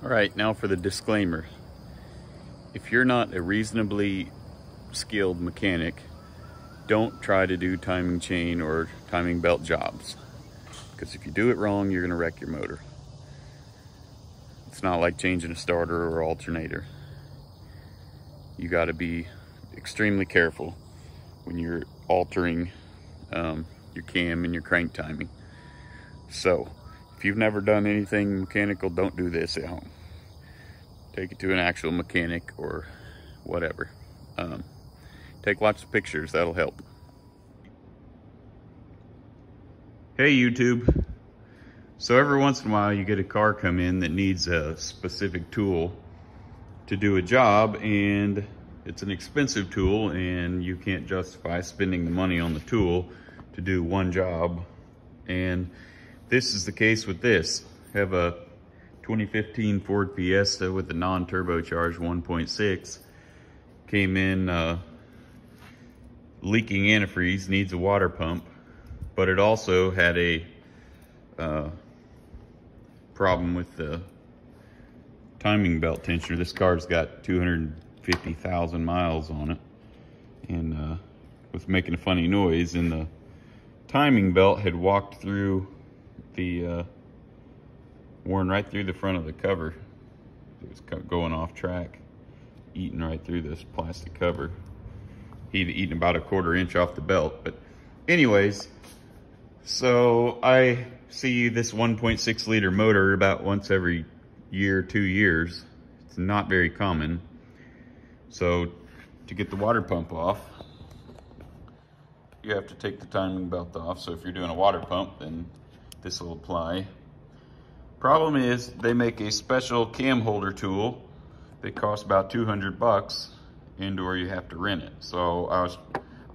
All right, now for the disclaimer. If you're not a reasonably skilled mechanic, don't try to do timing chain or timing belt jobs. Because if you do it wrong, you're gonna wreck your motor. It's not like changing a starter or alternator. You gotta be extremely careful when you're altering your cam and your crank timing. So, if you've never done anything mechanical, don't do this at home. Take it to an actual mechanic or whatever. Take lots of pictures, that'll help. Hey YouTube. So every once in a while you get a car come in that needs a specific tool to do a job, and it's an expensive tool and you can't justify spending the money on the tool to do one job. And this is the case with this. I have a 2015 Ford Fiesta with a non-turbocharged 1.6. Came in leaking antifreeze, needs a water pump, but it also had a problem with the timing belt tensioner. This car's got 250,000 miles on it, and was making a funny noise, and the timing belt had walked through the worn right through the front of the cover. It was going off track, eating right through this plastic cover. He'd eaten about a 1/4 inch off the belt. But anyways, so I see this 1.6 liter motor about once every year, 2 years. It's not very common. So to get the water pump off, you have to take the timing belt off. So if you're doing a water pump, then this will apply. Problem is, they make a special cam holder tool that costs about 200 bucks, and/or you have to rent it. So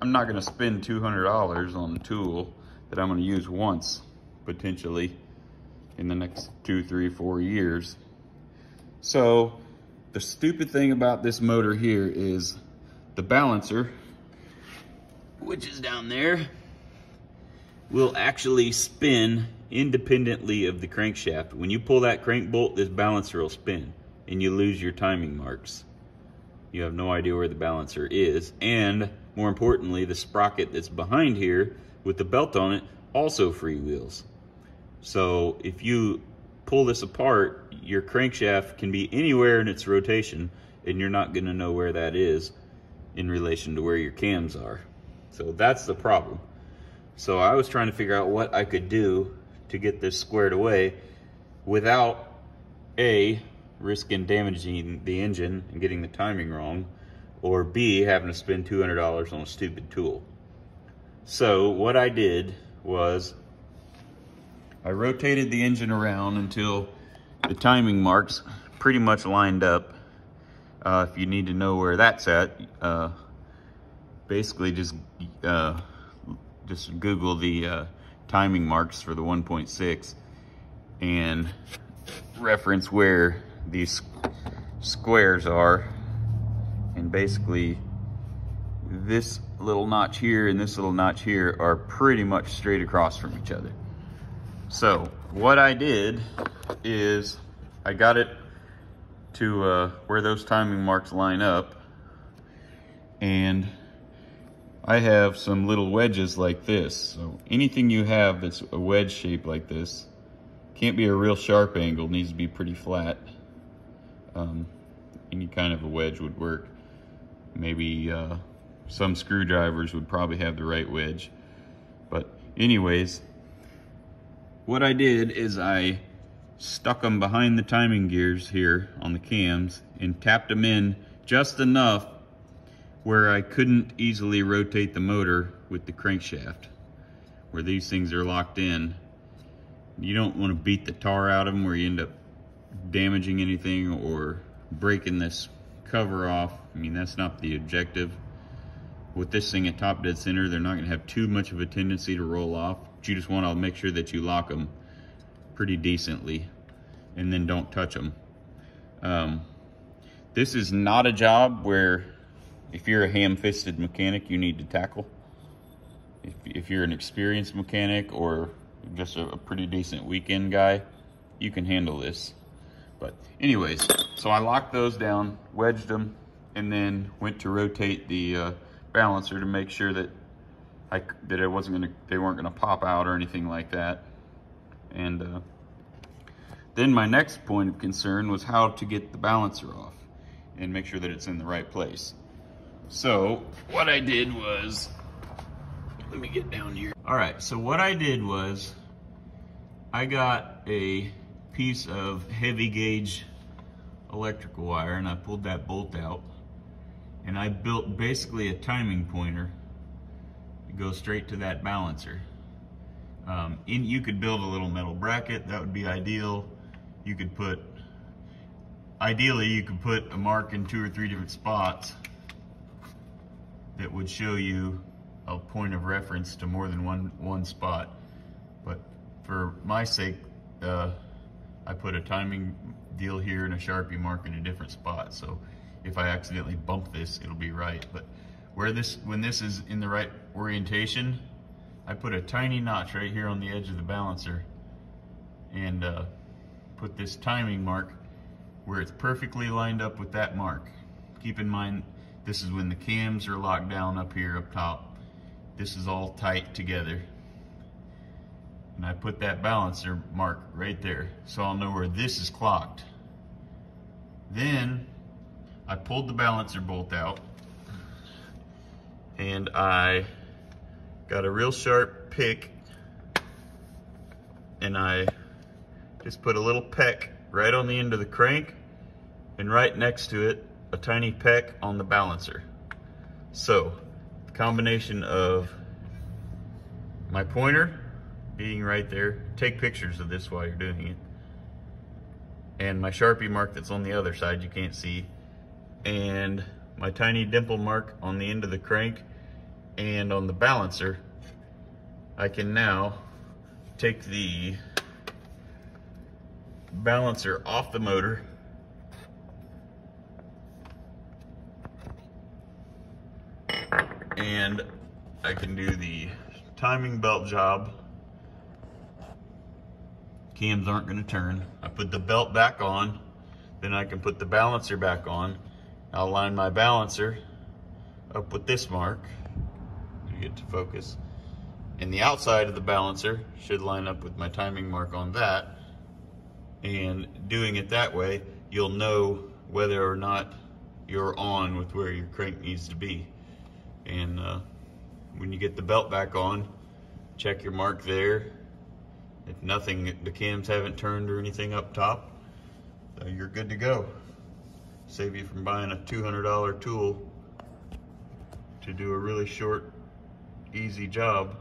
I'm not gonna spend $200 on a tool that I'm gonna use once, potentially, in the next 2, 3, 4 years. So the stupid thing about this motor here is the balancer, which is down there, will actually spin independently of the crankshaft. When you pull that crank bolt, this balancer will spin and you lose your timing marks. You have no idea where the balancer is, and more importantly, the sprocket that's behind here with the belt on it also freewheels. So if you pull this apart, your crankshaft can be anywhere in its rotation and you're not gonna know where that is in relation to where your cams are. So that's the problem. So I was trying to figure out what I could do to get this squared away without A, risking damaging the engine and getting the timing wrong, or B, having to spend $200 on a stupid tool. So what I did was I rotated the engine around until the timing marks pretty much lined up. If you need to know where that's at, basically just Google the timing marks for the 1.6 and reference where these squares are, and basically this little notch here and this little notch here are pretty much straight across from each other. So what I did is I got it to where those timing marks line up, and I have some little wedges like this. So anything you have that's a wedge shape like this can't be a real sharp angle, needs to be pretty flat. Any kind of a wedge would work. Maybe some screwdrivers would probably have the right wedge. But anyways, what I did is I stuck them behind the timing gears here on the cams and tapped them in just enough where I couldn't easily rotate the motor with the crankshaft. Where these things are locked in, you don't want to beat the tar out of them where you end up damaging anything or breaking this cover off. I mean, that's not the objective. With this thing at top dead center, they're not going to have too much of a tendency to roll off. But you just want to make sure that you lock them pretty decently and then don't touch them. This is not a job where, if you're a ham-fisted mechanic, you need to tackle. If you're an experienced mechanic or just a pretty decent weekend guy, you can handle this. But anyways, so I locked those down, wedged them, and then went to rotate the balancer to make sure that it wasn't gonna, they weren't gonna pop out or anything like that. And then my next point of concern was how to get the balancer off and make sure that it's in the right place. So what I did was, let me get down here. All right, so what I did was I got a piece of heavy gauge electrical wire and I pulled that bolt out, and I built basically a timing pointer to go straight to that balancer. You could build a little metal bracket, that would be ideal. Ideally you could put a mark in 2 or 3 different spots that would show you a point of reference to more than one spot. But for my sake, I put a timing deal here and a Sharpie mark in a different spot. So if I accidentally bump this, it'll be right. But when this is in the right orientation, I put a tiny notch right here on the edge of the balancer and put this timing mark where it's perfectly lined up with that mark. Keep in mind, this is when the cams are locked down up here up top. This is all tight together. And I put that balancer mark right there, so I'll know where this is clocked. Then I pulled the balancer bolt out and I got a real sharp pick and I just put a little peck right on the end of the crank, and right next to it a tiny peck on the balancer. So the combination of my pointer being right there, take pictures of this while you're doing it, and my Sharpie mark that's on the other side you can't see, and my tiny dimple mark on the end of the crank and on the balancer, I can now take the balancer off the motor and I can do the timing belt job. Cams aren't going to turn. I put the belt back on, then I can put the balancer back on. I'll line my balancer up with this mark to get to focus, and the outside of the balancer should line up with my timing mark on that. And doing it that way, you'll know whether or not you're on with where your crank needs to be. And when you get the belt back on, check your mark there. If nothing, the cams haven't turned or anything up top, you're good to go. Save you from buying a $200 tool to do a really short, easy job.